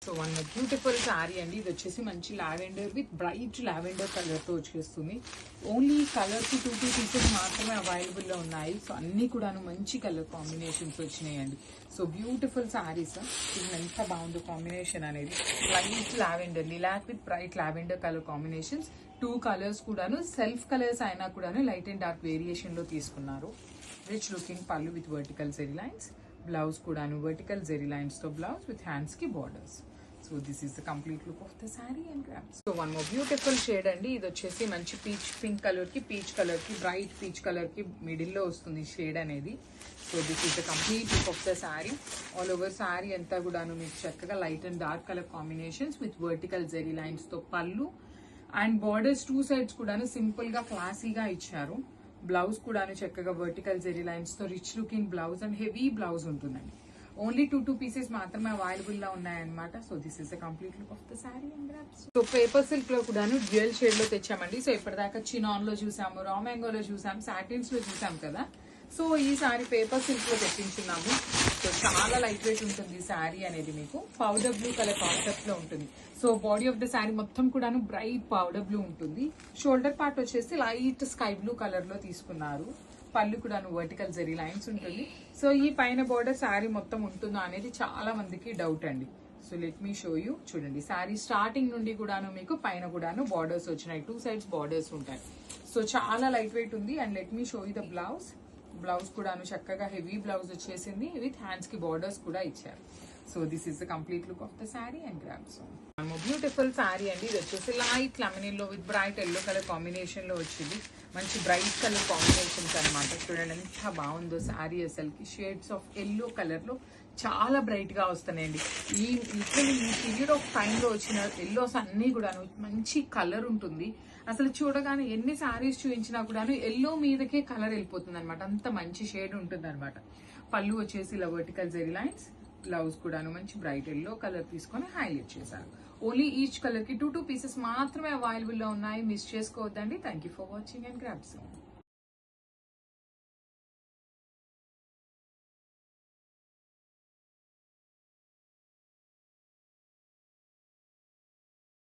So one beautiful sari అండి. ఇది వచ్చేసి మంచి లావెండర్ విత్ బ్రైట్ లావెండర్ కలర్తో వచ్చేస్తుంది. ఓన్లీ కలర్కి 2 పీసెస్ మాత్రమే అవైలబుల్లో ఉన్నాయి. సో అన్నీ కూడాను మంచి కలర్ కాంబినేషన్స్ వచ్చినాయండి. So beautiful saris. ఇది ఎంత బాగుందో కాంబినేషన్ అనేది. Light lavender, lilac with bright lavender colour combinations. 2 colours కూడాను సెల్ఫ్ కలర్స్ అయినా కూడాను లైట్ అండ్ డార్క్ వేరియేషన్లో తీసుకున్నారు. రిచ్ లుకింగ్ పళ్ళు with vertical zari lines. Blouse కూడాను వర్టికల్ జెరీ లైన్స్ తో బ్లౌజ్ విత్ హ్యాండ్స్ కి borders. So this is the complete look of the sari and grams. So one more beautiful shade అండి. ఇది వచ్చేసి మంచి పింక్ కలర్ కి బ్రైట్ పీచ్ కలర్ కి మిడిల్ లో వస్తుంది షేడ్ అనేది. So this is the complete look of the sari. All over sari అంతా కూడాను మీకు చక్కగా light and dark colour combinations with vertical zari lines తో పళ్ళు అండ్ బార్డర్స్ 2 సైడ్స్ కూడాను సింపుల్ గా క్లాసీగా ఇచ్చారు. బ్లౌజ్ కూడాను చక్కగా వర్టికల్ జెరీ లైన్స్ తో rich looking blouse and heavy blouse ఉంటుందండి. ఓన్లీ 2 పీసెస్ మాత్రమే అవైలబుల్ గా ఉన్నాయన్నమాట. So this is the complete look of the sari and grams. So paper silk లో కూడాను డ్యూయల్ షేడ్ లో తెచ్చామండి. సో ఇప్పటిదాకా చినాన్ లో చూసాము, రా మ్యాంగోలో చూసాం, సాటిన్స్ లో చూసాం కదా. సో ఈ సారీ పేపర్ సిల్క్ లో తెప్పించున్నాము. సో చాలా లైట్ వెయిట్ ఉంటుంది ఈ శారీ అనేది. మీకు పౌడర్ బ్లూ కలర్ కాన్సెప్ట్ లో ఉంటుంది. So body of the sari మొత్తం కూడాను బ్రైట్ పౌడర్ బ్లూ ఉంటుంది. షోల్డర్ పార్ట్ వచ్చేసి లైట్ స్కై బ్లూ కలర్ లో తీసుకున్నారు. పళ్ళు కూడాను వర్టికల్ జెరీ లైన్స్ ఉంటుంది. సో ఈ పైన బార్డర్ శారీ మొత్తం ఉంటుందో అనేది చాలా మందికి డౌట్ అండి. So let me show you. చూడండి శారీ స్టార్టింగ్ నుండి కూడాను మీకు పైన కూడాను బార్డర్స్ వచ్చినాయి. 2 సైడ్స్ బార్డర్స్ ఉంటాయి. సో చాలా లైట్ వెయిట్ ఉంది. And let me show you the blouse. Blouse కూడాను చక్కగా హెవీ బ్లౌజ్ వచ్చేసింది విత్ హ్యాండ్స్ కి బార్డర్స్ కూడా ఇచ్చారు. So this is the complete look of the sari and grams. Beautiful sari అండి. ఇది వచ్చేసి లైట్ లెమన్ లో with bright yellow colour combination లో వచ్చింది. మంచి బ్రైట్ కలర్ కాంబినేషన్స్ అనమాట. చూడండి ఎంత బాగుందో శారీ. అసలుకి షేడ్స్ ఆఫ్ ఎల్లో కలర్ లో చాలా బ్రైట్ గా వస్తున్నాయండి. ఈ పీరియడ్ ఆఫ్ టైమ్ లో వచ్చిన ఎల్లోస్ అన్ని కూడాను మంచి కలర్ ఉంటుంది. అసలు చూడగానే ఎన్ని శారీస్ చూపించినా కూడాను ఎల్లో మీదకే కలర్ వెళ్ళిపోతుంది అనమాట. అంత మంచి షేడ్ ఉంటుంది అనమాట. పళ్ళు వచ్చేసి ఇలా వర్టికల్ జెరీ లైన్స్. బ్లౌజ్ కూడాను మంచి బ్రైట్ ఎల్లో కలర్ తీసుకొని హైలైట్ చేశారు. ఓన్లీ ఈచ్ కలర్ కి 2 పీసెస్ మాత్రమే అవైలబుల్ లో ఉన్నాయి. మిస్ చేసుకోవద్దండి. Thank you for watching and grab soon.